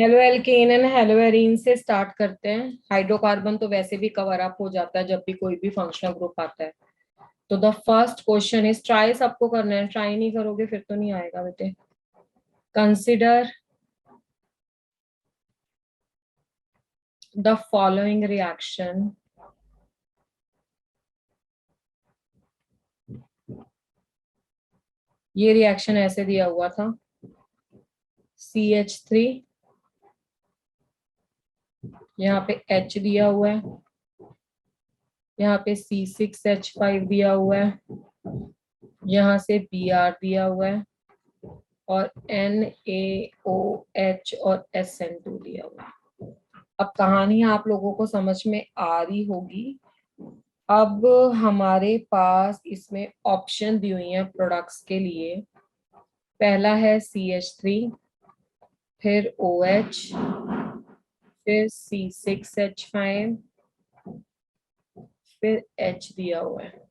Halo alkane and haloarene से start करते हैं। हाइड्रोकार्बन तो वैसे भी कवर अप हो जाता है जब भी कोई भी फंक्शनल ग्रुप आता है। तो the first question is, try सबको करना है, ट्राई नहीं करोगे फिर तो नहीं आएगा बेटे। कंसिडर द फॉलोइंग रिएक्शन ये रिएक्शन ऐसे दिया हुआ था। CH3, यहाँ पे H दिया हुआ है, यहाँ पे C6H5 दिया हुआ है, यहाँ से Br दिया हुआ है और NaOH और SN2 दिया हुआ है। अब कहानी आप लोगों को समझ में आ रही होगी। अब हमारे पास इसमें ऑप्शन दी हुई है प्रोडक्ट्स के लिए। पहला है CH3, फिर OH, फिर C6H5, फिर H दिया हुआ है।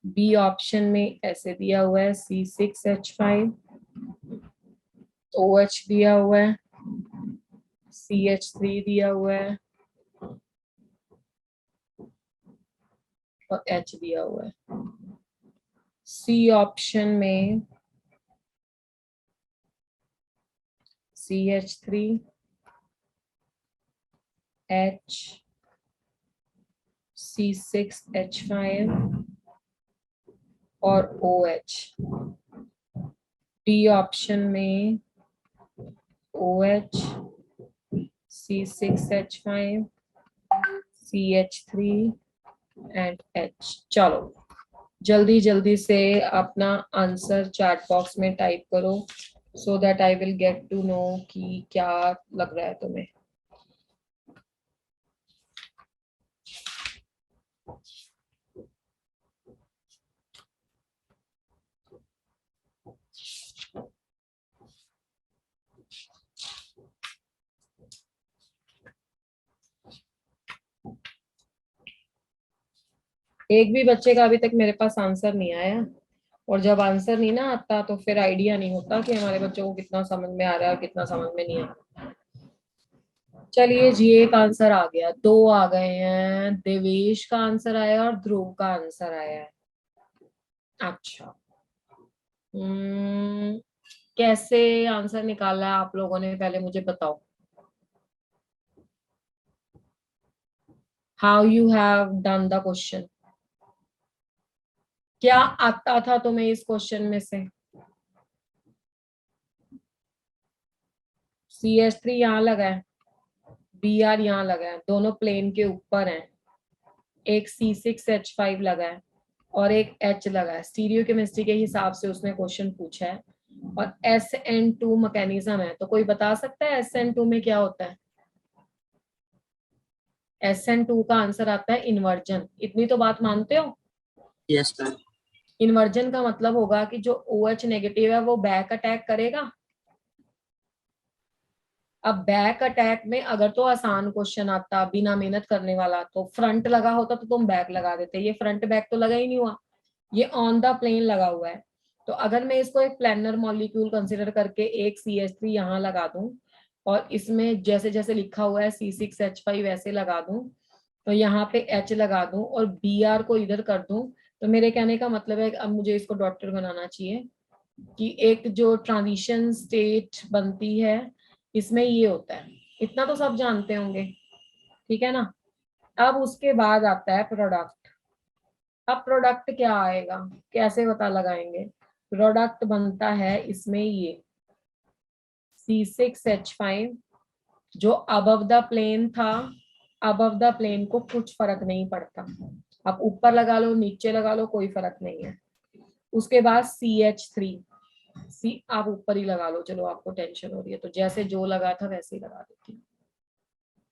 बी ऑप्शन में ऐसे दिया हुआ है C6H5, OH दिया हुआ है, CH3 दिया हुआ है और H दिया हुआ है। सी ऑप्शन में CH3, H, C6H5 और OH। डी ऑप्शन में OH, C6H5, CH3 and H। चलो जल्दी जल्दी से अपना आंसर चैट बॉक्स में टाइप करो, so that I will get to know कि क्या लग रहा है तुम्हें। एक भी बच्चे का अभी तक मेरे पास आंसर नहीं आया, और जब आंसर नहीं ना आता तो फिर आइडिया नहीं होता कि हमारे बच्चों को कितना समझ में आ रहा है और कितना समझ में नहीं आ रहा। चलिए जी, एक आंसर आ गया, दो आ गए हैं। देवेश का आंसर आया और ध्रुव का आंसर आया है। अच्छा, कैसे आंसर निकाला है आप लोगों ने, पहले मुझे बताओ। How you have done the question. क्या आता था तुम्हें इस क्वेश्चन में से। CH3 यहाँ लगा है, Br यहाँ लगा है, दोनों प्लेन के ऊपर हैं। एक C6H5 लगा है और एक H लगा है। स्टीरियो केमिस्ट्री के हिसाब से उसने क्वेश्चन पूछा है। और SN2 मैकेनिज्म है, तो कोई बता सकता है SN2 में क्या होता है। SN2 का आंसर आता है इन्वर्जन। इतनी तो बात मानते हो। Yes ma'am. इन्वर्जन का मतलब होगा कि जो OH नेगेटिव है वो बैक अटैक करेगा। अब बैक अटैक में अगर तो आसान क्वेश्चन आता बिना मेहनत करने वाला, तो फ्रंट लगा होता तो तुम बैक लगा देते। ये फ्रंट बैक तो लगा ही नहीं हुआ, ये ऑन द प्लेन लगा हुआ है। तो अगर मैं इसको एक प्लेनर मॉलिक्यूल कंसिडर करके एक CH3 यहाँ लगा दूं और इसमें जैसे जैसे लिखा हुआ है C6H5 ऐसे लगा दूं, तो यहाँ पे H लगा दूं और Br को इधर कर दूं, तो मेरे कहने का मतलब है अब मुझे इसको डॉटर बनाना चाहिए कि एक जो ट्रांजिशन स्टेट बनती है इसमें ये होता है। इतना तो सब जानते होंगे, ठीक है ना। अब उसके बाद आता है प्रोडक्ट। अब प्रोडक्ट क्या आएगा, कैसे पता लगाएंगे। प्रोडक्ट बनता है इसमें ये C6H5 जो अबव द प्लेन था। अबव द प्लेन को कुछ फर्क नहीं पड़ता, आप ऊपर लगा लो नीचे लगा लो कोई फर्क नहीं है। उसके बाद CH3, आप ऊपर ही लगा लो, चलो आपको टेंशन हो रही है तो जैसे जो लगा था वैसे ही लगा देती हूँ।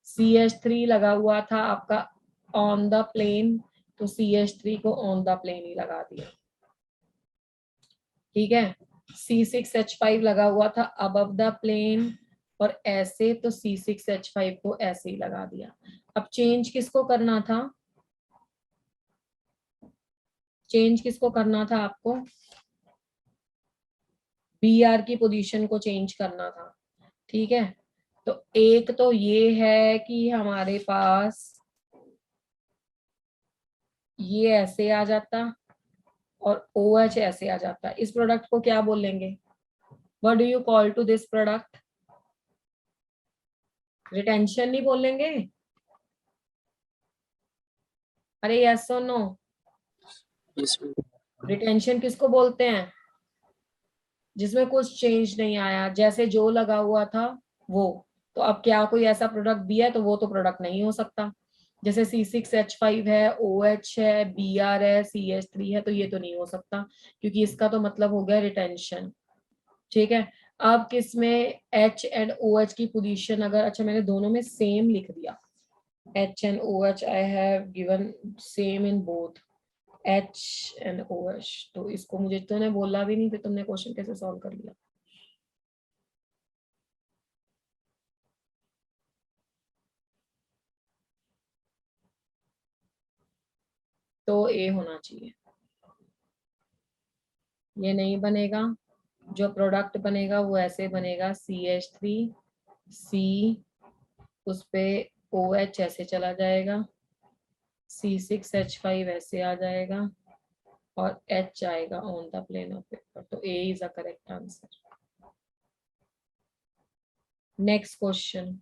CH3 लगा हुआ था आपका ऑन द प्लेन, तो CH3 को ऑन द प्लेन ही लगा दिया, ठीक है। C6H5 लगा हुआ था अबव द प्लेन और ऐसे, तो C6H5 को ऐसे ही लगा दिया। अब चेंज किसको करना था, चेंज किसको करना था आपको, Br की पोजीशन को चेंज करना था, ठीक है। तो एक तो ये है कि हमारे पास ये ऐसे आ जाता और OH ऐसे आ जाता। इस प्रोडक्ट को क्या बोलेंगे? What do you call to this product? Retention नहीं बोलेंगे? अरे यस और नो? रिटेंशन किसको बोलते हैं? जिसमें कुछ चेंज नहीं आया, जैसे जो लगा हुआ था वो। तो अब क्या कोई ऐसा प्रोडक्ट दिया है तो वो तो प्रोडक्ट नहीं हो सकता। जैसे C6H5 है, OH है, Br है, CH3 है, तो ये तो नहीं हो सकता क्योंकि इसका तो मतलब हो गया रिटेंशन। ठीक है। अब किसमें H एंड OH की पोजीशन अगर, अच्छा मैंने दोनों में सेम लिख दिया, H and OH I have given same in both H and OH, तो इसको मुझे तूने बोला भी नहीं, फिर तुमने क्वेश्चन कैसे सॉल्व कर लिया? तो A होना चाहिए। ये नहीं बनेगा। जो प्रोडक्ट बनेगा वो ऐसे बनेगा, CH3 C, उस पे OH ऐसे चला जाएगा, C6H5 ऐसे आ जाएगा और H आएगा on the plane of paper. तो A इज a correct answer. Next question,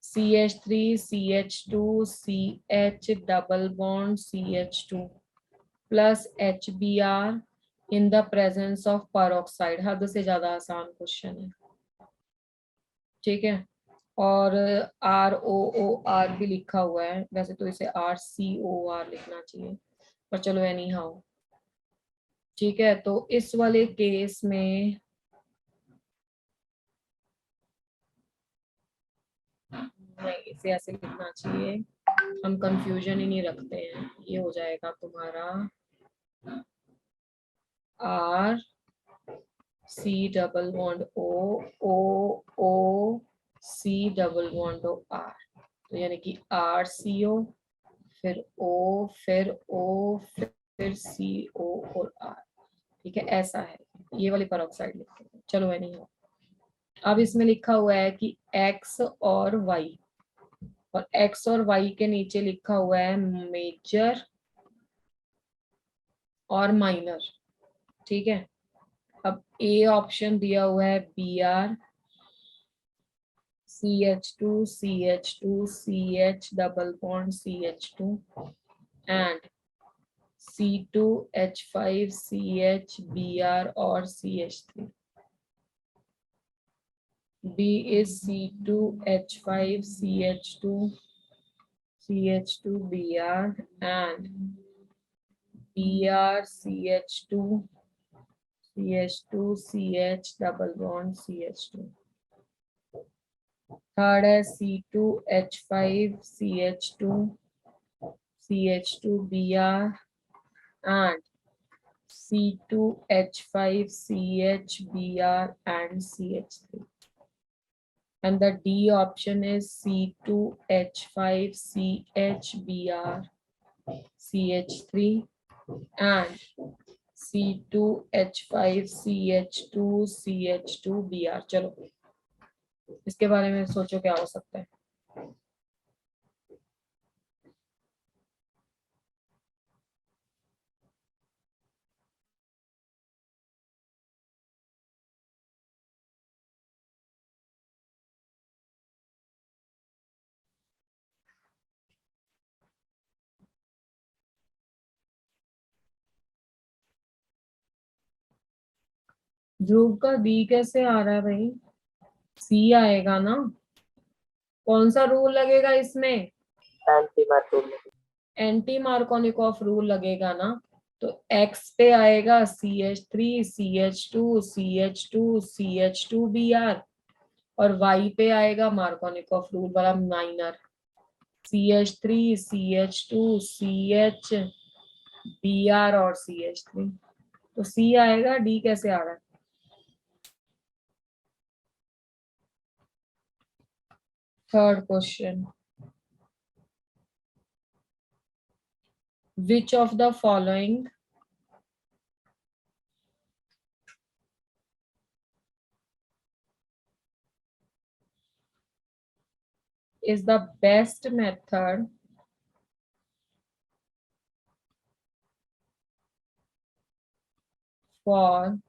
CH3 CH2 CH double bond CH2 plus HBr in the presence of peroxide. हद से ज्यादा आसान क्वेश्चन है। ठीक है। और ROOR भी लिखा हुआ है, वैसे तो इसे RCOR लिखना चाहिए, पर चलो एनी हाउ। ठीक है, तो इस वाले केस में नहीं, इसे ऐसे लिखना चाहिए, हम कंफ्यूजन ही नहीं रखते हैं। ये हो जाएगा तुम्हारा R C double bond O C double bond R, तो यानी कि RCO फिर O फिर O फिर CO और R। ठीक है, ऐसा है। ये वाली पेरोक्साइड लिखते हैं। चलो नहीं हो। अब इसमें लिखा हुआ है कि X और Y, और X और Y के नीचे लिखा हुआ है मेजर और माइनर। ठीक है। अब ए ऑप्शन दिया हुआ है Br CH2 CH2 CH double bond CH2 and C2H5 CH Br और CH3। B is C2H5 CH2 CH2 Br and Br CH2 CH2 CH double bond CH2. Third है C2H5 CH2 CH2 Br and C2H5 CH Br and CH3. And the D option is C2H5 CH Br CH3 and C2H5 CH2 CH2 Br। चलो इसके बारे में सोचो क्या हो सकता है। ध्रुव का बी कैसे आ रहा है भाई? सी आएगा ना। कौन सा रूल लगेगा इसमें? एंटी मार्कोनिकॉफ रूल लगेगा ना। तो एक्स पे आएगा CH3 CH2 CH2 CH2 Br और वाई पे आएगा मार्कोनिकॉफ रूल वाला minor CH3 CH2 CH Br और CH3। तो सी आएगा, डी कैसे आ रहा है? Third question, which of the following is the best method for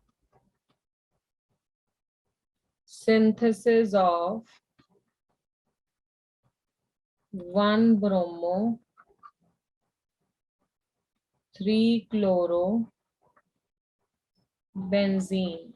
synthesis of 1-bromo 3-chlorobenzene.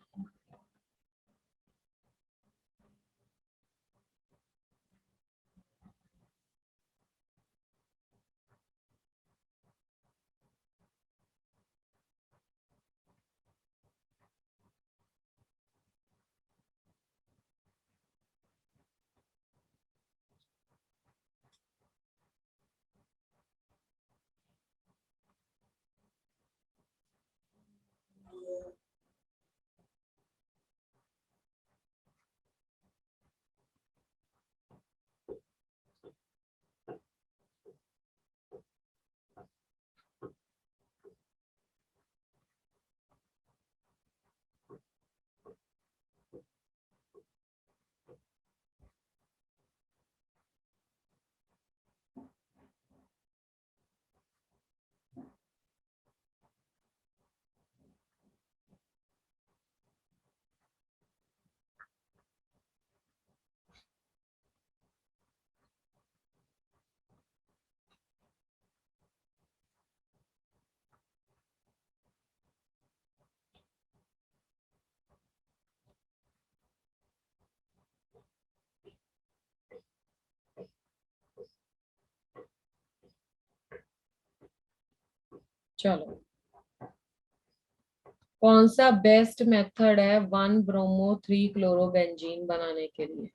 चलो, कौन सा बेस्ट मेथड है 1-bromo 3-chlorobenजीन बनाने के लिए?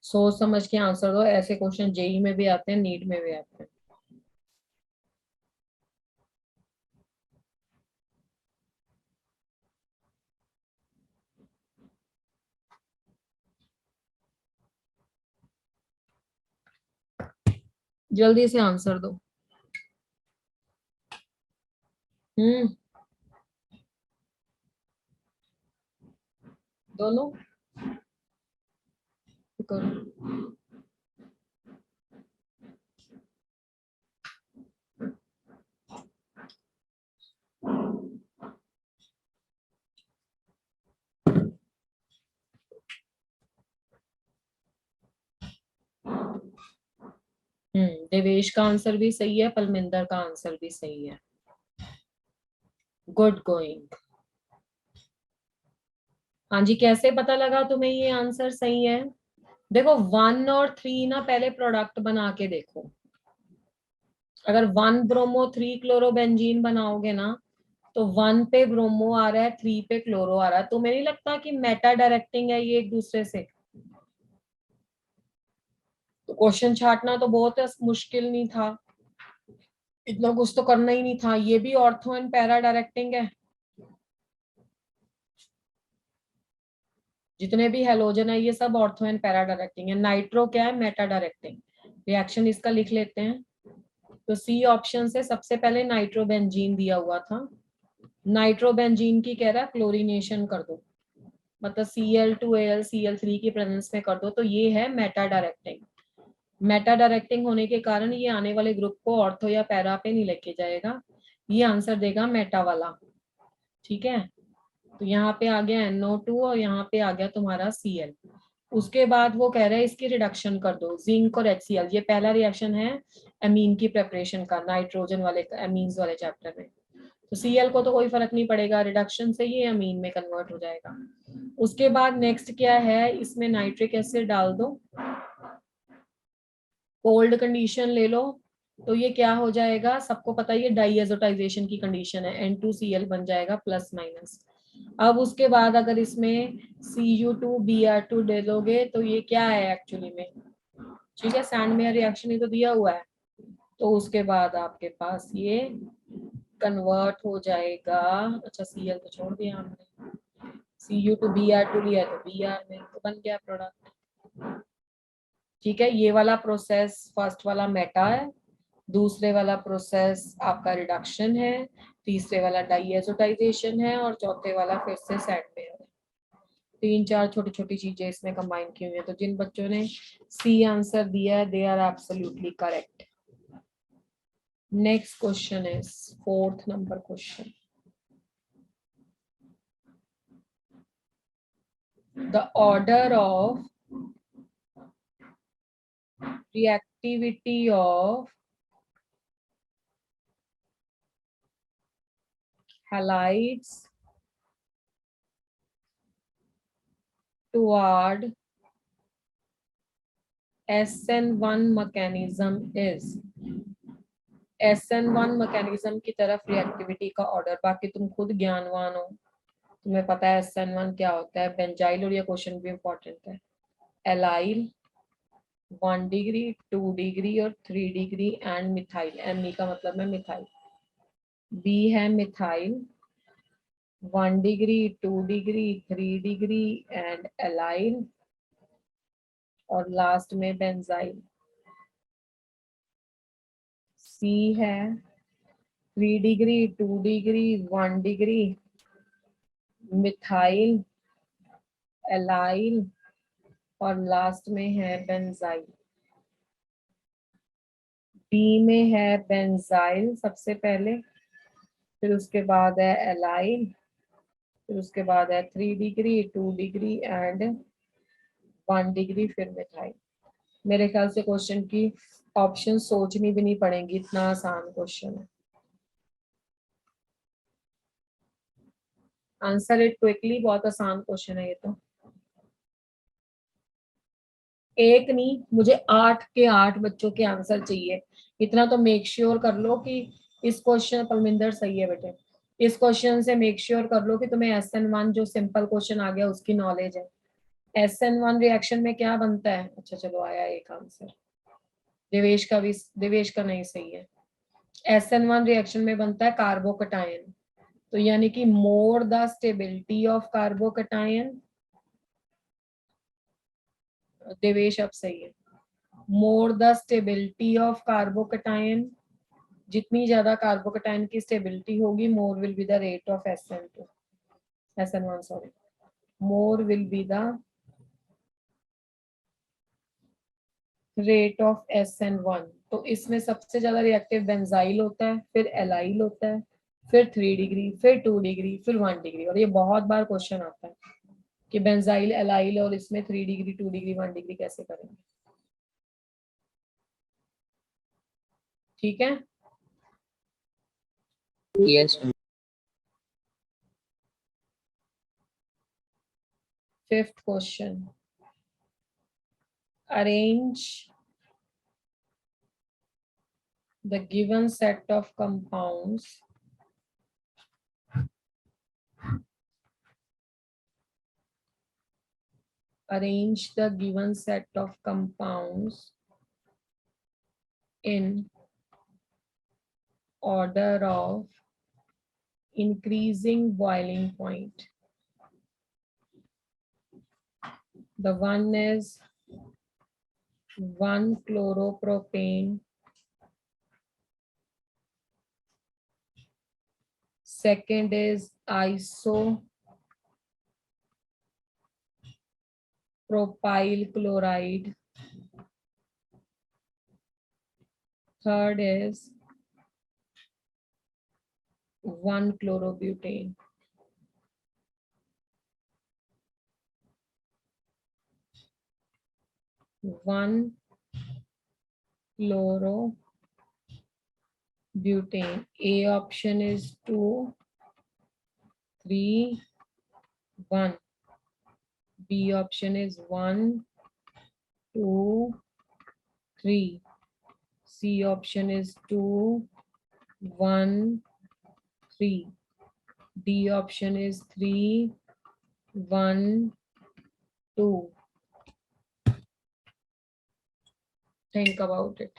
सोच समझ के आंसर दो। ऐसे क्वेश्चन जेई में भी आते हैं, नीट में भी आते हैं। जल्दी से आंसर दो। दोनों करो। देवेश का आंसर भी सही है, पलमिंदर का आंसर भी सही है। Good going. हाँ जी, कैसे पता लगा तुम्हें ये आंसर सही है? देखो 1 और 3 ना पहले प्रोडक्ट बना के देखो। अगर 1-bromo 3-chlorobenजीन बनाओगे ना तो 1 पे ब्रोमो आ रहा है, 3 पे क्लोरो आ रहा है। तुम्हें नहीं लगता कि मेटा डायरेक्टिंग है ये एक दूसरे से? तो क्वेश्चन छाटना तो बहुत मुश्किल नहीं था, इतना कुछ तो करना ही नहीं था। ये भी ऑर्थो एंड पैरा डायरेक्टिंग है। जितने भी हेलोजन है ये सब ऑर्थो एंड पैरा डायरेक्टिंग है। नाइट्रो क्या है? Meta directing. रिएक्शन इसका लिख लेते हैं। तो सी ऑप्शन से सबसे पहले नाइट्रोबेंजीन दिया हुआ था। नाइट्रोबेंजीन की कह रहा है क्लोरीनेशन कर दो, मतलब Cl2Al Cl3 की प्रेजेंस में कर दो, तो ये है मेटा डायरेक्टिंग। मेटा डायरेक्टिंग होने के कारण ये आने वाले ग्रुप को ऑर्थो या पैरा पे नहीं लेके जाएगा, ये आंसर देगा मेटा वाला। ठीक है, तो यहाँ पे आ गया NO2 और यहाँ पे आ गया तुम्हारा Cl। उसके बाद वो कह रहे हैं इसकी रिडक्शन कर दो, जिंक और HCl। ये पहला रिएक्शन है एमीन की प्रेपरेशन का, नाइट्रोजन वाले एमीन्स वाले चैप्टर में। तो Cl को तो कोई फर्क नहीं पड़ेगा, रिडक्शन से ये अमीन में कन्वर्ट हो जाएगा। उसके बाद नेक्स्ट क्या है, इसमें नाइट्रिक एसिड डाल दो, कोल्ड कंडीशन ले लो, तो ये क्या हो जाएगा? सबको पता है ये डाइएजोटाइजेशन की कंडीशन है, N2Cl बन जाएगा प्लस माइनस। अब उसके बाद अगर इसमें Cu2Br2 डालोगे तो ये क्या है एक्चुअली में? ठीक है, सैंडमेयर रिएक्शन ही तो दिया हुआ है। तो उसके बाद आपके पास ये कन्वर्ट हो जाएगा। अच्छा, Cl तो छोड़ दिया हमने, Cu2Br2 लिया तो Br में तो बन गया प्रोडक्ट। ठीक है, ये वाला प्रोसेस फर्स्ट वाला मेटा है, दूसरे वाला प्रोसेस आपका रिडक्शन है, तीसरे वाला डाइएजोटाइजेशन है और चौथे वाला फिर से सैंडमेयर है। तीन चार छोटी छोटी चीजें इसमें कंबाइन की हुई है। तो जिन बच्चों ने सी आंसर दिया है they are absolutely correct. Next question is 4th number question. The order of reactivity of halides toward SN1 mechanism is। SN1 mechanism की तरफ रिएक्टिविटी का ऑर्डर, बाकी तुम खुद ज्ञानवान हो, तुम्हें पता है SN1 क्या होता है। बेंजाइल, और ये क्वेश्चन भी इंपॉर्टेंट है। एलाइल 1 डिग्री 2 डिग्री और 3 डिग्री एंड मिथाइल, एमी का मतलब है मिथाइल। बी है methyl 1 degree 2 degree 3 degree and allyl, और लास्ट में बेंजाइल। सी है 3 degree 2 degree 1 degree methyl allyl, और लास्ट में है बेंजाइल। बी में है बेंजाइल सबसे पहले, फिर उसके बाद है एलाइल, फिर उसके बाद है 3 डिग्री 2 डिग्री एंड 1 डिग्री, फिर मिथाइल। मेरे ख्याल से क्वेश्चन की ऑप्शन सोचनी भी नहीं पड़ेंगी, इतना आसान क्वेश्चन है। आंसर इट क्विकली, बहुत आसान क्वेश्चन है ये तो। एक नहीं, मुझे 8 के 8 बच्चों के आंसर चाहिए। इतना तो मेक श्योर कर लो कि इस क्वेश्चन, परमिंदर सही है बेटे, इस क्वेश्चन से मेक श्योर कर लो कि तुम्हें SN1 जो सिंपल क्वेश्चन आ गया उसकी नॉलेज है। SN1 रिएक्शन में क्या बनता है? अच्छा चलो आया एक आंसर, देवेश का भी, देवेश का नहीं सही है। SN1 रिएक्शन में बनता है कार्बोकटायन, तो यानी कि more the stability of carbocation, Devesh अब सही है, more the stability of carbocation, जितनी ज्यादा कार्बोकटायन की स्टेबिलिटी होगी more will be the rate of SN1 sorry, more will be the rate of SN1। तो इसमें सबसे ज्यादा रिएक्टिव बेंजाइल होता है, फिर एलाइल होता है, फिर 3 डिग्री, फिर 2 डिग्री, फिर 1 डिग्री। और ये बहुत बार क्वेश्चन आता है कि बेंजाइल एलाइल और इसमें 3 डिग्री 2 डिग्री 1 डिग्री कैसे करेंगे। ठीक है, Yes. 5th question. Arrange the given set of compounds arrange the given set of compounds in order of increasing boiling point. The one is 1 chloropropane, second is isopropyl chloride, third is 1 chlorobutane. One chlorobutane. A option is 2, 3, 1. B option is 1, 2, 3. C option is 2, 1, 3. D option is 3, 1, 2. Think about it.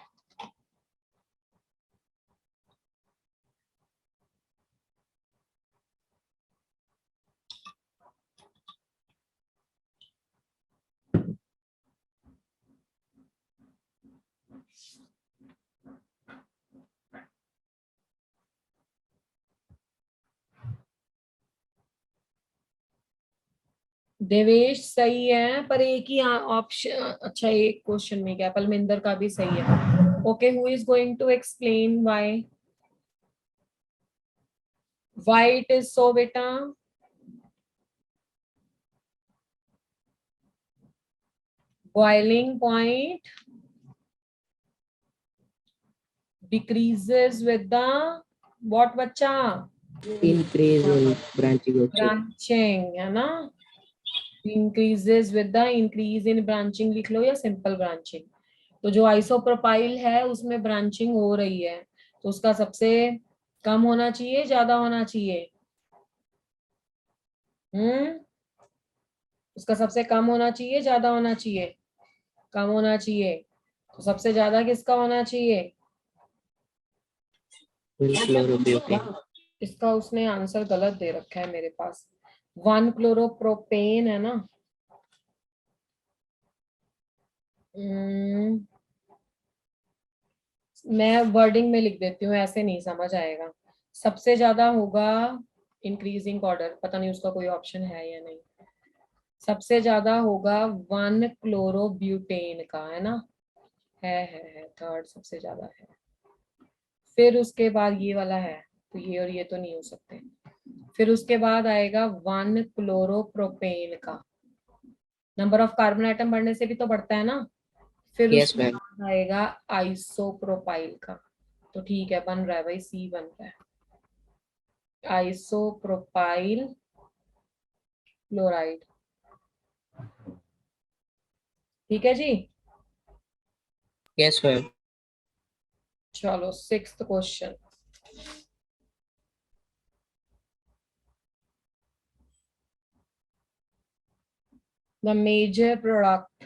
Devesh सही है, पर एक ही option, अच्छा एक question में क्या, पलमिंदर का भी सही है। Okay, who is going to explain why it is so बेटा? Boiling point decreases with the what बच्चा? increase in branching of chain. Branching है ना, increases with the increase in branching लिख लो या सिंपल ब्रांचिंग। तो जो आइसोप्रोपाइल है उसमें ब्रांचिंग हो रही है, तो उसका सबसे कम होना चाहिए, ज्यादा होना चाहिए? उसका सबसे कम होना चाहिए, ज्यादा होना चाहिए? कम होना चाहिए। तो सबसे ज्यादा किसका होना चाहिए? Chlorobutane. इसका उसने आंसर गलत दे रखा है मेरे पास, 1 क्लोरोप्रोपेन है ना। मैं वर्डिंग में लिख देती हूँ, ऐसे नहीं समझ आएगा। सबसे ज्यादा होगा इंक्रीजिंग ऑर्डर, पता नहीं उसका कोई ऑप्शन है या नहीं। सबसे ज्यादा होगा 1 क्लोरोब्यूटेन का, है ना? है थर्ड सबसे ज्यादा है। फिर उसके बाद ये वाला है, तो ये और ये तो नहीं हो सकते। फिर उसके बाद आएगा 1 क्लोरोप्रोपेन का, नंबर ऑफ कार्बन आइटम बढ़ने से भी तो बढ़ता है ना। फिर Yes, उसके ma'am. बाद आएगा आइसोप्रोपाइल का। तो ठीक है, बन रहा है भाई, सी बन रहा है, आइसोप्रोपाइल क्लोराइड। ठीक है जी। Yes, ma'am. चलो 6th question. The major product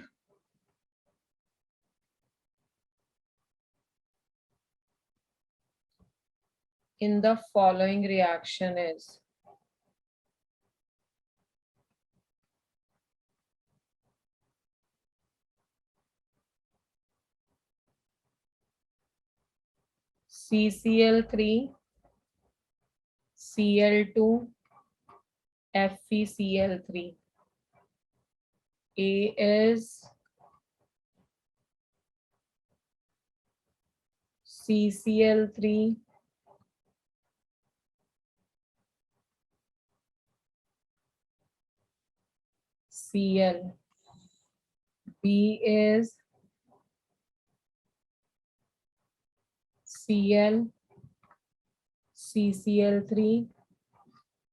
in the following reaction is CCl3, Cl2, FeCl3. A is CCl3, Cl. B is Cl, CCl3.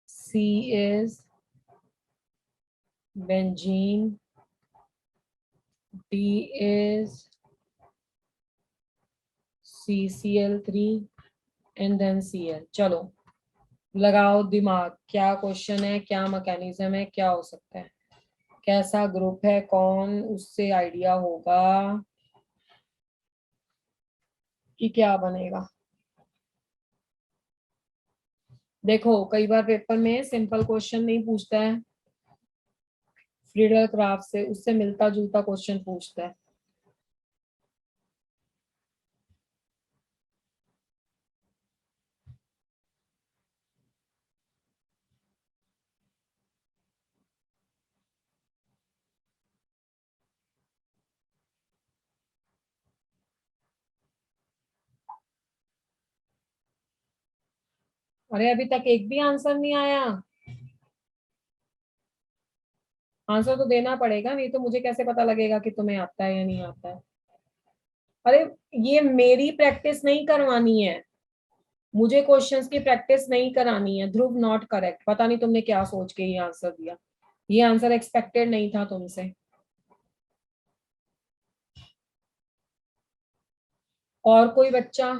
C is benzene. D is CCl3 and then Cl. चलो लगाओ दिमाग, क्या question है, क्या mechanism है, क्या हो सकता है, कैसा ग्रुप है, कौन उससे आइडिया होगा कि क्या बनेगा। देखो कई बार पेपर में सिंपल क्वेश्चन नहीं पूछता है, फ्रीडल क्राफ्ट से उससे मिलता जुलता क्वेश्चन पूछता है। अरे अभी तक एक भी आंसर नहीं आया। आंसर तो देना पड़ेगा, नहीं तो मुझे कैसे पता लगेगा कि तुम्हें आता है या नहीं आता है। अरे ये मेरी प्रैक्टिस नहीं करवानी है, मुझे क्वेश्चंस की प्रैक्टिस नहीं करानी है। ध्रुव नॉट करेक्ट, पता नहीं तुमने क्या सोच के ये आंसर दिया, ये आंसर एक्सपेक्टेड नहीं था तुमसे। और कोई बच्चा?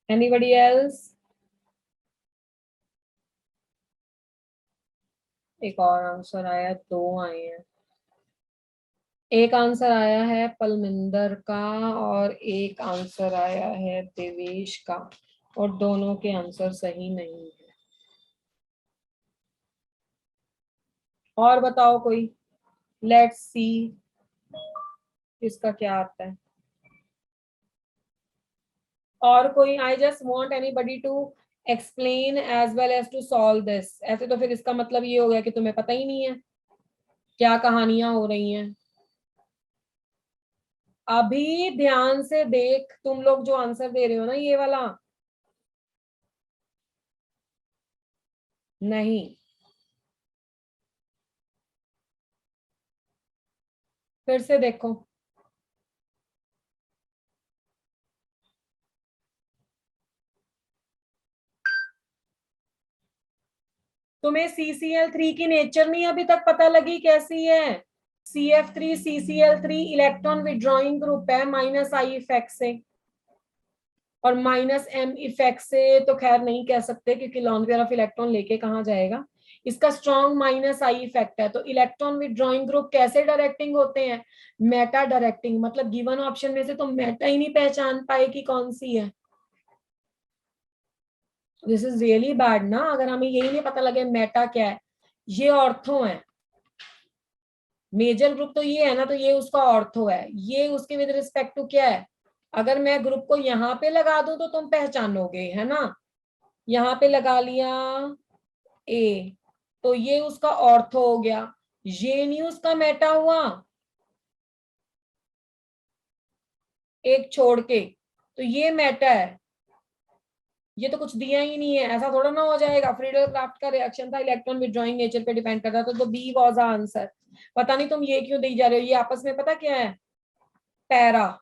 Anybody else? एक और आंसर आया, दो आए हैं। एक आंसर आया है पलमिंदर का और एक आंसर आया है देवेश का, और दोनों के आंसर सही नहीं है। और बताओ कोई, लेट्स सी इसका क्या आता है। और कोई, I just want anybody to explain as well as to solve this. ऐसे तो फिर इसका मतलब ये हो गया कि तुम्हें पता ही नहीं है क्या कहानियां हो रही हैं। अभी ध्यान से देख, तुम लोग जो आंसर दे रहे हो ना ये वाला, नहीं, फिर से देखो। तुम्हें CCl3 की नेचर नहीं अभी तक पता लगी कैसी है? CF3 CCl3 electron withdrawing group है -I इफेक्ट से, और -M इफेक्ट से तो खैर नहीं कह सकते क्योंकि लॉन पेयर ऑफ इलेक्ट्रॉन लेके कहाँ जाएगा। इसका स्ट्रॉन्ग -I इफेक्ट है। तो इलेक्ट्रॉन विड्रॉइंग ग्रुप कैसे डायरेक्टिंग होते हैं? Meta directing. मतलब गिवन ऑप्शन में से तुम मेटा ही नहीं पहचान पाए कि कौन सी है। दिस इज रियली बैड ना, अगर हमें यही नहीं पता लगे मेटा क्या है। ये ऑर्थो है, मेजर ग्रुप तो ये है ना, तो ये उसका ऑर्थो है। ये उसके विद रिस्पेक्ट टू क्या है? अगर मैं ग्रुप को यहाँ पे लगा दूं तो तुम पहचानोगे, है ना। यहाँ पे लगा लिया ए, तो ये उसका ऑर्थो हो गया। ये नहीं उसका मेटा हुआ, एक छोड़ के, तो ये मेटा है। ये तो कुछ दिया ही नहीं है, ऐसा थोड़ा ना हो जाएगा। फ्रीडल क्राफ्ट का रिएक्शन था, इलेक्ट्रॉन विड्रॉइंग नेचर पे डिपेंड करता था, तो बी वाज आंसर। पता नहीं तुम ये क्यों दी जा रहे हो, ये आपस में पता क्या है? पैरा।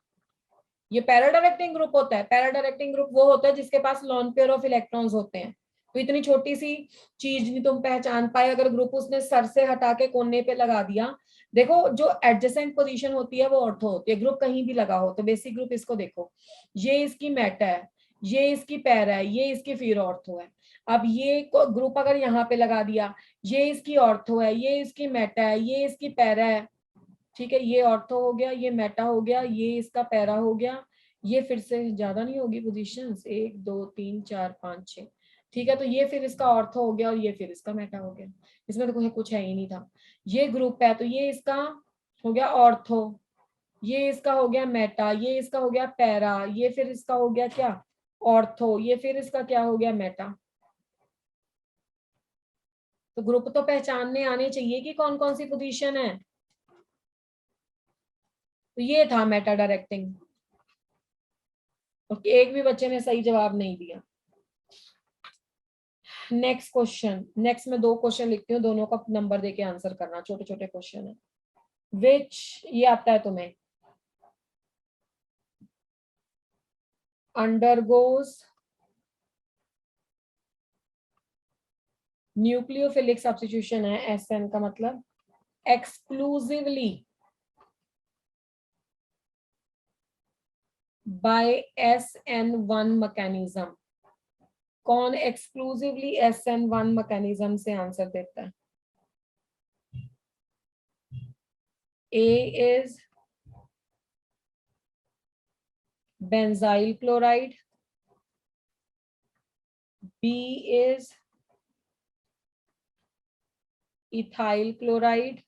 ये पैरा डायरेक्टिंग ग्रुप होता है। पैरा डायरेक्टिंग ग्रुप वो होता है जिसके पास लॉन पेयर ऑफ इलेक्ट्रॉन्स होते हैं। तो इतनी छोटी सी चीज नहीं तुम पहचान पाए, अगर ग्रुप उसने सर से हटा के कोने पे लगा दिया। देखो जो एडजेसेंट पोजीशन होती है वो ऑर्थो होती है, ग्रुप कहीं भी लगा हो। तो बेसिक ग्रुप इसको देखो, ये इसकी मेटा है, ये इसकी पैरा है, ये इसकी फिर ऑर्थो है। अब ये ग्रुप अगर यहाँ पे लगा दिया, ये इसकी ऑर्थो है, ये इसकी मेटा है, ये इसकी पैरा है, ठीक है। ये ऑर्थो हो गया, ये मेटा हो गया, ये इसका पैरा हो गया। ये फिर से ज्यादा नहीं होगी पोजीशंस, 1 2 3 4 5 6, ठीक है। तो ये फिर इसका ऑर्थो हो गया और ये फिर इसका मेटा हो गया। इसमें तो कुछ है ही नहीं था। ये ग्रुप है तो ये इसका हो गया ऑर्थो, ये इसका हो गया मेटा, ये इसका हो गया पैरा, ये फिर इसका हो गया क्या? ऑर्थो, ये फिर इसका क्या हो गया? मेटा। तो ग्रुप तो पहचानने आने चाहिए कि कौन कौन सी पोजीशन है। तो ये था मेटा डायरेक्टिंग। और एक भी बच्चे ने सही जवाब नहीं दिया। नेक्स्ट क्वेश्चन, नेक्स्ट में 2 क्वेश्चन लिखती हूँ, दोनों का नंबर देके आंसर करना, छोटे छोटे क्वेश्चन है। विच, ये आता है तुम्हें, अंडरगोज न्यूक्लियोफिलिक सब्स्टिट्यूशन है, SN का मतलब एक्सक्लूसिवली बाय SN1 मैकेनिज्म। कौन एक्सक्लूसिवली SN1 मैकेनिज्म से आंसर देता है? A is benzyl chloride, B is ethyl chloride,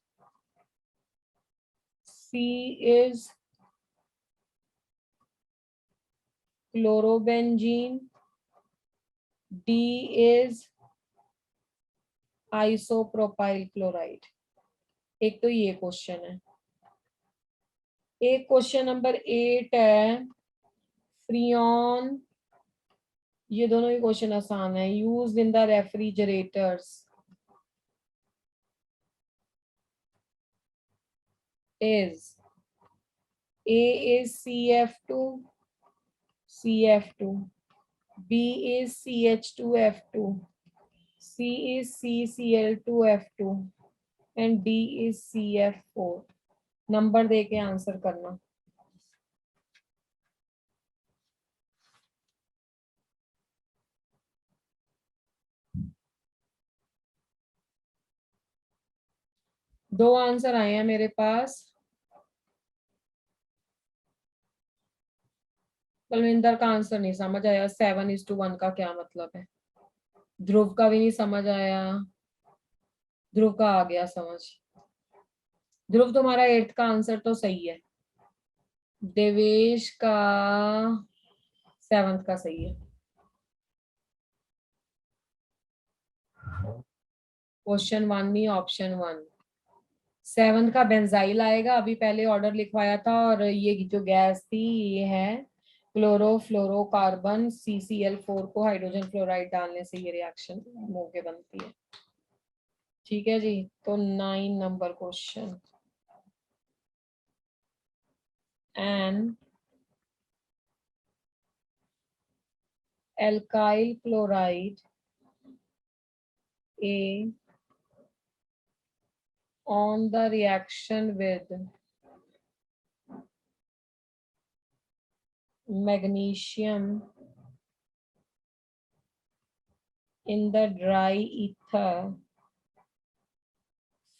C is chlorobenzene, D is isopropyl chloride। एक तो ये क्वेश्चन है। एक क्वेश्चन नंबर 8 है, फ्रियॉन। ये दोनों ही क्वेश्चन आसान है। Used in the refrigerators is A is CF2 CF2, B is CH2F2, C is CCl2F2 and D is CF4। Number दे के आंसर करना। दो आंसर आए हैं मेरे पास। बलविंदर का आंसर नहीं समझ आया, 7:1 का क्या मतलब है। ध्रुव का भी नहीं समझ आया, ध्रुव का आ गया समझ। ध्रुव तुम्हारा 8th का आंसर तो सही है, देवेश का 7th का सही है। क्वेश्चन 1 नहीं, ऑप्शन 1। 7 का बेंजाइल आएगा, अभी पहले ऑर्डर लिखवाया था, और ये जो गैस थी ये है क्लोरोफ्लोरोकार्बन, CCl4 को हाइड्रोजन फ्लोराइड डालने से ये रिएक्शन मुंह के बनती है। ठीक है जी, तो 9 number question. An alkyl chloride A on the reaction with magnesium in the dry ether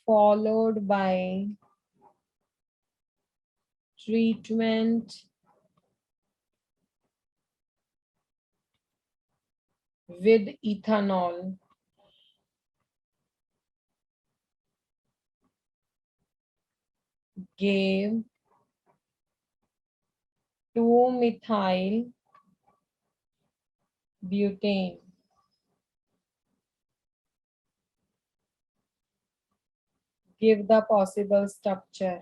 followed by treatment with ethanol gave 2-methyl butane. Give the possible structure.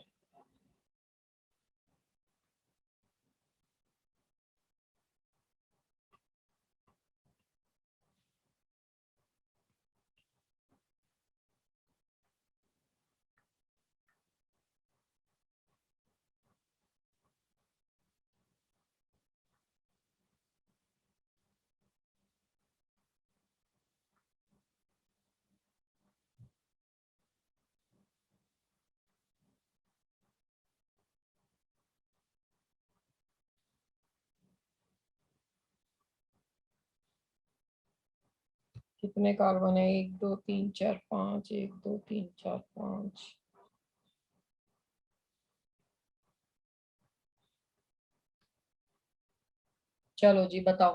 कितने कार्बन है? 1 2 3 4 5, 1 2 3 4 5। चलो जी बताओ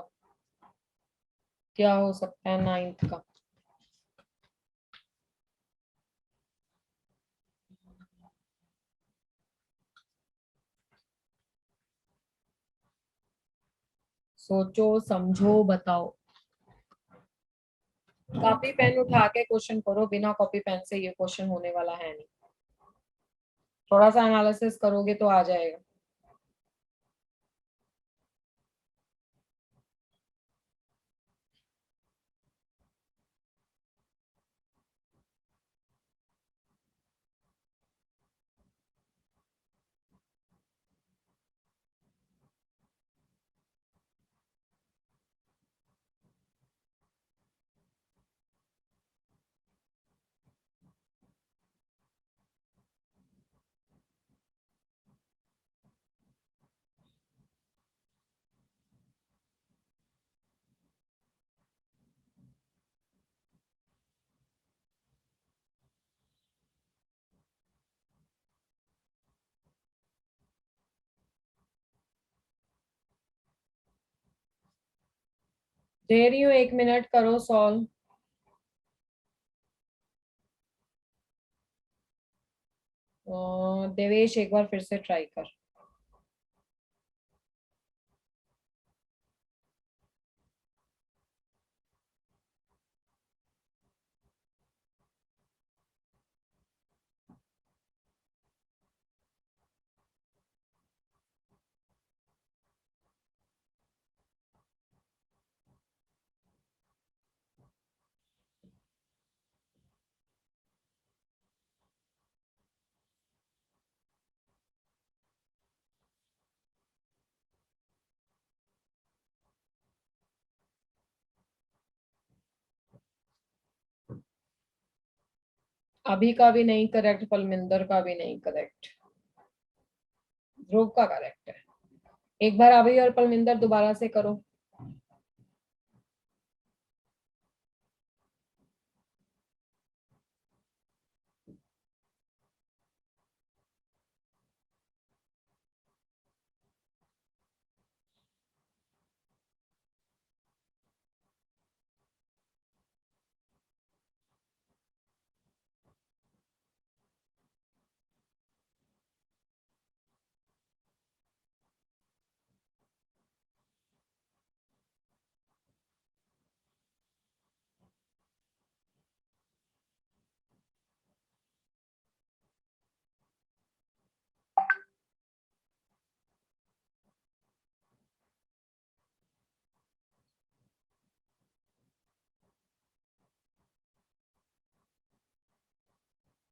क्या हो सकता है 9th का। सोचो समझो बताओ। कॉपी पेन उठा के क्वेश्चन करो, बिना कॉपी पेन से ये क्वेश्चन होने वाला है नहीं। थोड़ा सा एनालिसिस करोगे तो आ जाएगा। दे रही हूँ, 1 मिनट करो सॉल्व। देवेश एक बार फिर से ट्राई कर। अभी का भी नहीं करेक्ट, पलमिंदर का भी नहीं करेक्ट, ध्रुव का करेक्ट है। एक बार अभी और पलमिंदर दोबारा से करो।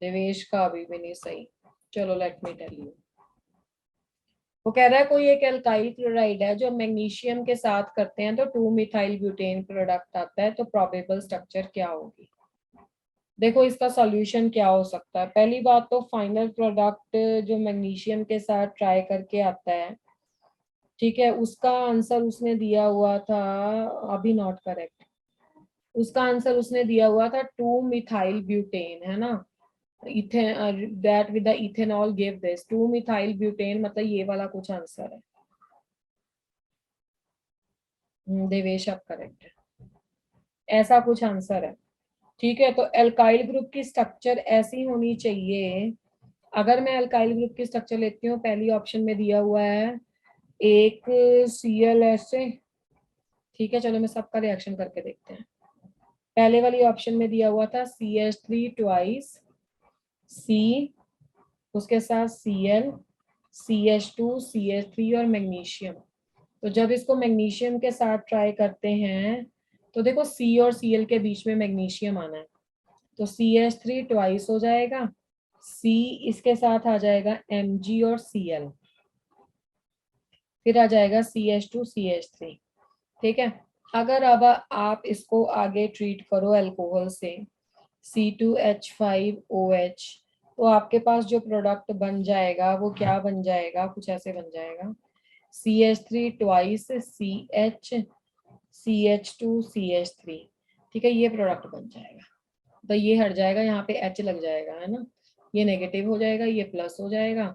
देवेश का अभी भी नहीं सही। चलो लेट मी टेल यू। वो कह रहा है कोई एक एल्काइल क्लोराइड है जो मैग्नीशियम के साथ करते हैं तो 2 मिथाइल ब्यूटेन प्रोडक्ट आता है, तो प्रोबेबल स्ट्रक्चर क्या होगी। देखो इसका सॉल्यूशन क्या हो सकता है। पहली बात तो फाइनल प्रोडक्ट जो मैग्नीशियम के साथ ट्राई करके आता है, ठीक है, उसका आंसर उसने दिया हुआ था, अभी नॉट करेक्ट, उसका आंसर उसने दिया हुआ था 2 मिथाइल ब्यूटेन, है ना। That with the ethanol give this 2 methyl butane, मतलब ये वाला कुछ आंसर है। देवेश आप करेक्ट है, ऐसा कुछ आंसर है। ठीक है, तो एल्काइल ग्रुप की स्ट्रक्चर ऐसी होनी चाहिए। अगर मैं अल्काइल ग्रुप की स्ट्रक्चर लेती हूँ, पहली ऑप्शन में दिया हुआ है एक Cl से, ठीक है, चलो मैं सबका रिएक्शन करके देखते हैं। पहले वाली ऑप्शन में दिया हुआ था CH3 ट्वाइस C, उसके साथ Cl, CH2, CH3 और मैग्नीशियम। तो जब इसको मैग्नीशियम के साथ ट्राई करते हैं तो देखो C और Cl के बीच में मैग्नीशियम आना है, तो CH3 ट्वाइस हो जाएगा, C इसके साथ आ जाएगा Mg और Cl, फिर आ जाएगा CH2 CH3। ठीक है, अगर अब आप इसको आगे ट्रीट करो अल्कोहल से C2H5OH, तो आपके पास जो प्रोडक्ट बन जाएगा वो क्या बन जाएगा, कुछ ऐसे बन जाएगा CH3 twice CH, CH2 CH3। ठीक है, ये प्रोडक्ट बन जाएगा। तो ये हट जाएगा, यहाँ पे H लग जाएगा, है ना, ये नेगेटिव हो जाएगा, ये प्लस हो जाएगा।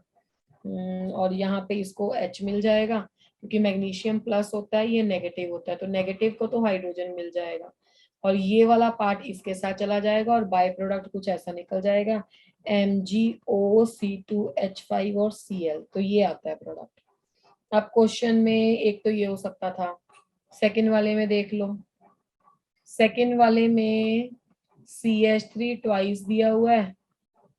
और यहाँ पे इसको H मिल जाएगा, क्योंकि मैग्नीशियम प्लस होता है, ये नेगेटिव होता है, तो नेगेटिव को तो हाइड्रोजन मिल जाएगा, और ये वाला पार्ट इसके साथ चला जाएगा, और बाय प्रोडक्ट कुछ ऐसा निकल जाएगा MgO, C2H5 और Cl, तो ये आता है प्रोडक्ट। अब क्वेश्चन में एक तो ये हो सकता था, सेकंड वाले में देख लो, सेकंड वाले में CH3 ट्वाइस दिया हुआ है,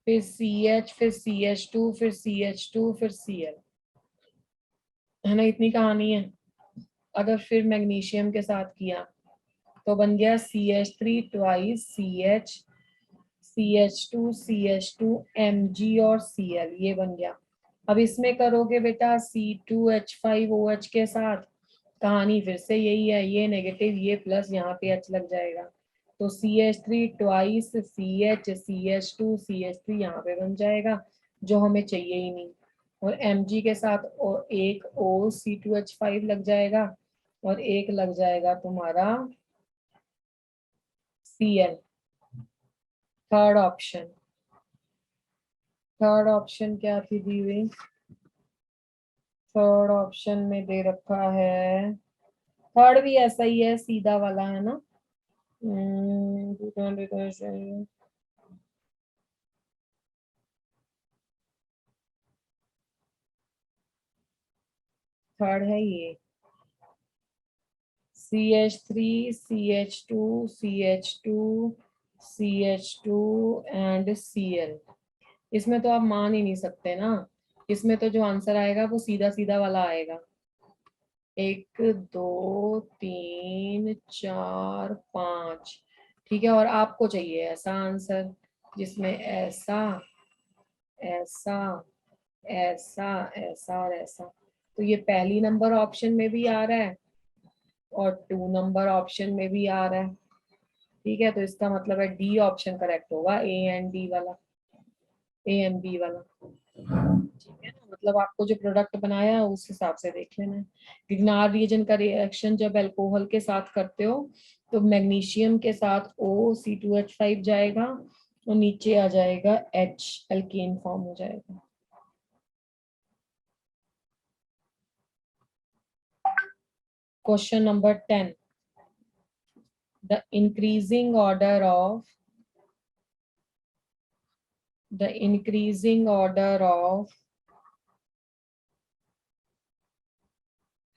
फिर CH, फिर CH2, फिर CH2, फिर Cl, है ना, इतनी कहानी है। अगर फिर मैग्नीशियम के साथ किया तो बन गया CH3 twice CH, CH2, CH2, Mg और Cl, ये बन गया। अब इसमें करोगे बेटा C2H5OH के साथ, कहानी फिर से यही है, ये नेगेटिव ये प्लस, यहाँ पे H लग जाएगा, तो CH3 twice CH, CH2 CH3 यहाँ पे बन जाएगा, जो हमें चाहिए ही नहीं। और Mg के साथ और एक O C2H5 लग जाएगा, और एक लग जाएगा तुम्हारा Cl। Third option, third option क्या थी दी हुई, थर्ड ऑप्शन में दे रखा है, थर्ड भी ऐसा ही है, सीधा वाला है ना। थर्ड है ये CH3 CH2 CH2 CH2 and Cl। इसमें तो आप मान ही नहीं सकते ना, इसमें तो जो आंसर आएगा वो सीधा सीधा वाला आएगा, 1 2 3 4 5। ठीक है, और आपको चाहिए ऐसा आंसर जिसमें ऐसा, ऐसा, ऐसा, ऐसा और ऐसा, तो ये पहली नंबर ऑप्शन में भी आ रहा है और 2 नंबर ऑप्शन में भी आ रहा है। ठीक है, तो इसका मतलब है डी ऑप्शन करेक्ट होगा, ए एंड डी वाला, ए एंड बी वाला। ठीक है ना, मतलब आपको जो प्रोडक्ट बनाया है उस हिसाब से देख लेना है। ग्रिग्नार्ड रीजन का रिएक्शन जब अल्कोहल के साथ करते हो तो मैग्नीशियम के साथ O C2H5 जाएगा और नीचे आ जाएगा H, एल्केन फॉर्म हो जाएगा। Question number 10, the increasing order of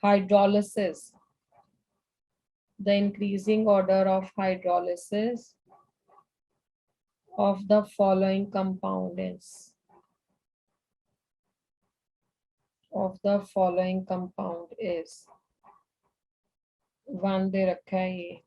hydrolysis, the increasing order of hydrolysis of the following compound is, one दे रखा है ये,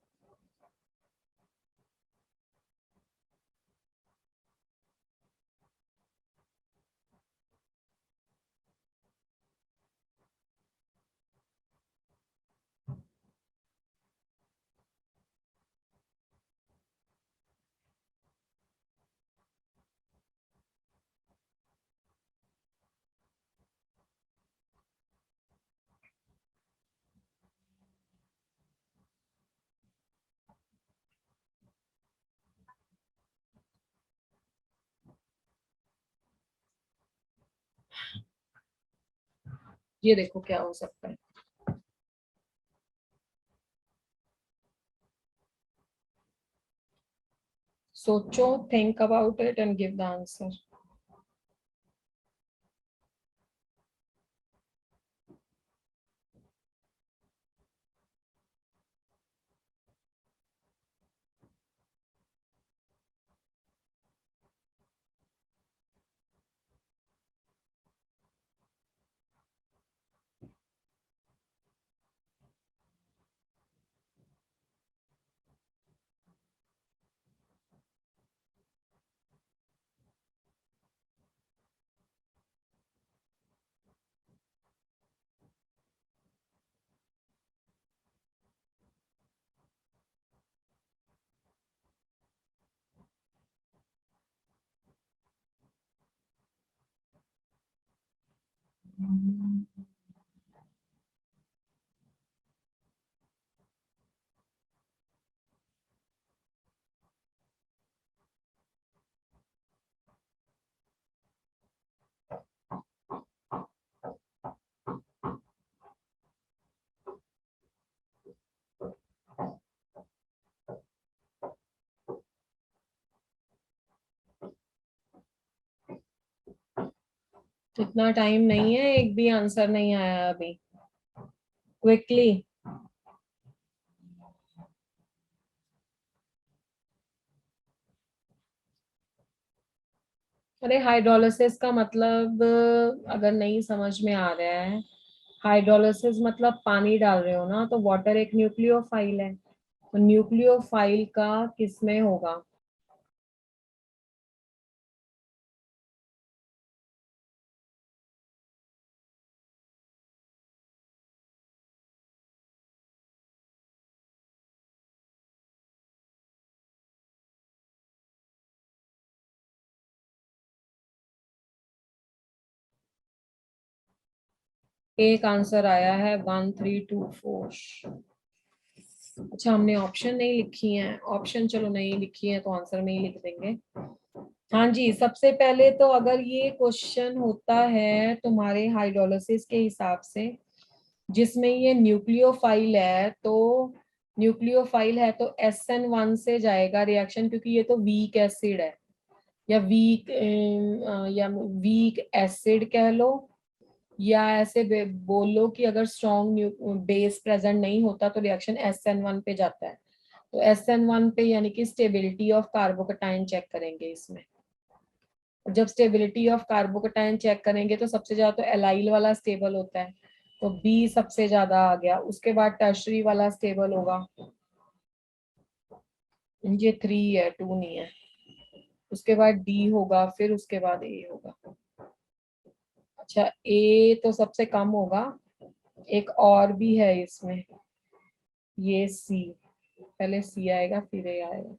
ये देखो क्या हो सकता है। सोचो, think about it and give the answer. इतना टाइम नहीं है, एक भी आंसर नहीं आया अभी। क्विकली। अरे हाइड्रोलिसिस का मतलब अगर नहीं समझ में आ रहा है, हाइड्रोलिसिस मतलब पानी डाल रहे हो ना, तो वाटर एक न्यूक्लियोफाइल है, तो न्यूक्लियोफाइल का किसमें होगा? एक आंसर आया है 1324। अच्छा, हमने ऑप्शन नहीं लिखी है, ऑप्शन चलो नहीं लिखी है तो आंसर में ही लिख देंगे। हाँ जी, सबसे पहले तो अगर ये क्वेश्चन होता है तुम्हारे हाइड्रोलिसिस के हिसाब से, जिसमें ये न्यूक्लियोफाइल है, तो न्यूक्लियोफाइल है तो SN1 से जाएगा रिएक्शन, क्योंकि ये तो वीक एसिड है, या वीक एसिड कह लो, या ऐसे बोल लो कि अगर स्ट्रॉन्ग बेस प्रेजेंट नहीं होता तो रिएक्शन SN1 पे जाता है। तो SN1 पे यानी कि स्टेबिलिटी ऑफ कार्बोकेटाइन चेक करेंगे इसमें। जब स्टेबिलिटी ऑफ कार्बोकेटाइन चेक करेंगे तो सबसे ज्यादा तो एलाइल वाला स्टेबल होता है, तो बी सबसे ज्यादा आ गया। उसके बाद टर्शरी वाला स्टेबल होगा, ये 3 है, 2 नहीं है। उसके बाद डी होगा, फिर उसके बाद ए होगा। अच्छा, ए तो सबसे कम होगा, एक और भी है इसमें, ये सी। पहले सी आएगा फिर ए आएगा।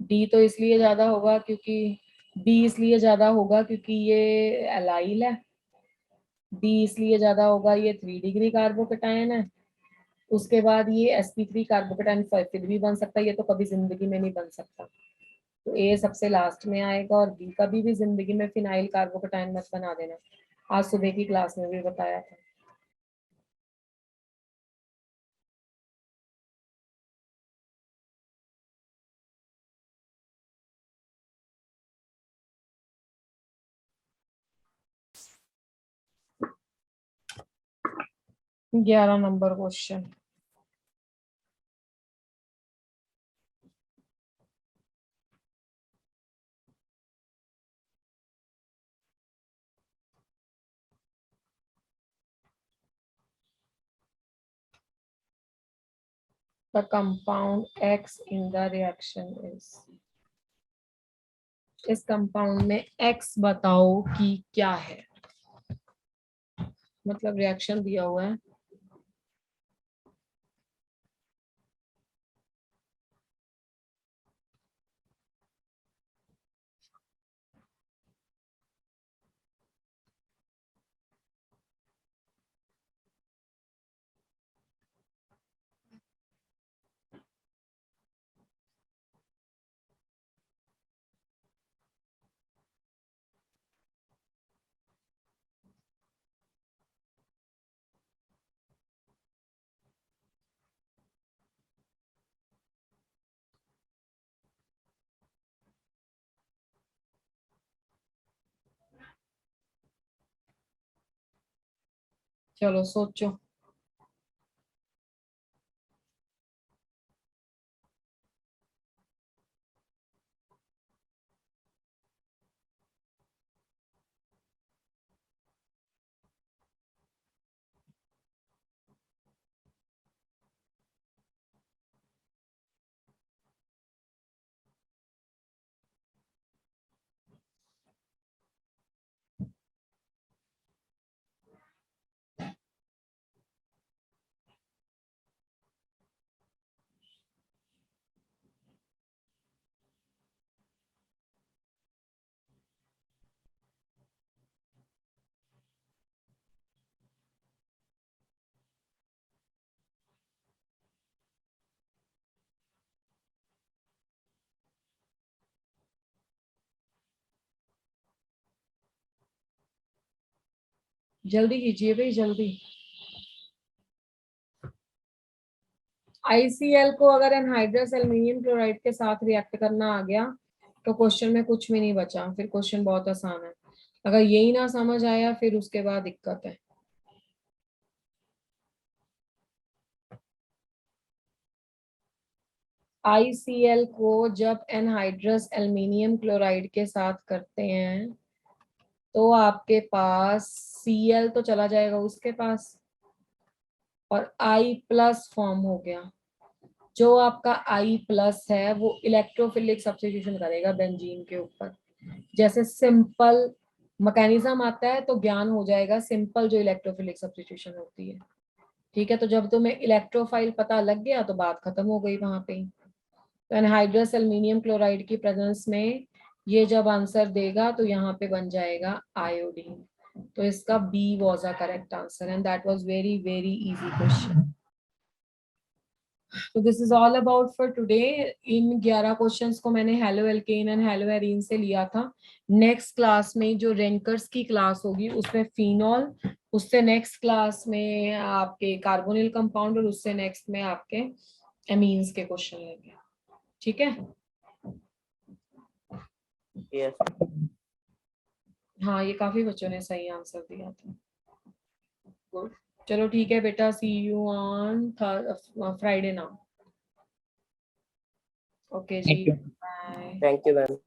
डी तो इसलिए ज्यादा होगा क्योंकि बी इसलिए ज्यादा होगा क्योंकि ये एलाइल है। डी इसलिए ज्यादा होगा, ये 3 डिग्री कार्बोकेटाइन है। उसके बाद ये sp3 कार्बोकेटाइन फिर भी बन सकता है, ये तो कभी जिंदगी में नहीं बन सकता। तो ए सबसे लास्ट में आएगा, और बी कभी भी जिंदगी में फिनाइल कार्बोकेटाइन मत बना देना, आज सुबह की क्लास में भी बताया था। । 11 number question. The compound x in the reaction is. इस कंपाउंड में एक्स बताओ कि क्या है, मतलब रिएक्शन दिया हुआ है। चलो सोचो। जल्दी कीजिए भाई, जल्दी। ICl को अगर एनहाइड्रस एल्युमिनियम क्लोराइड के साथ रिएक्ट करना आ गया तो क्वेश्चन में कुछ भी नहीं बचा, फिर क्वेश्चन बहुत आसान है। अगर यही ना समझ आया फिर उसके बाद दिक्कत है। ICl को जब एनहाइड्रस एल्युमिनियम क्लोराइड के साथ करते हैं तो आपके पास Cl तो चला जाएगा उसके पास और I+ फॉर्म हो गया। जो आपका I+ है वो इलेक्ट्रोफिलिक सब्स्टिट्यूशन करेगा बेंजीन के ऊपर। जैसे सिंपल मैकेनिज्म आता है तो ज्ञान हो जाएगा सिंपल जो इलेक्ट्रोफिलिक सब्स्टिट्यूशन होती है। ठीक है, तो जब तुम्हें इलेक्ट्रोफाइल पता लग गया तो बात खत्म हो गई वहां पे। तो एनहाइड्रस एल्युमिनियम क्लोराइड की प्रेजेंस में ये जब आंसर देगा तो यहाँ पे बन जाएगा आयोडीन। तो इसका B was a correct answer and that was very very easy question. तो this is all about for today. इन 11 क्वेश्चंस को मैंने haloalkane and haloarene से लिया था। नेक्स्ट क्लास में जो रैंकर्स की क्लास होगी उसमें फिनॉल, उससे नेक्स्ट क्लास में आपके कार्बोनिल कंपाउंड और उससे नेक्स्ट में आपके एमीन्स के क्वेश्चन लेंगे। ठीक है, Yes. हाँ ये काफी बच्चों ने सही आंसर दिया था। गुड, चलो ठीक है बेटा, see you on Friday now. Okay जी, Thank you. Bye. Thank you, ma'am.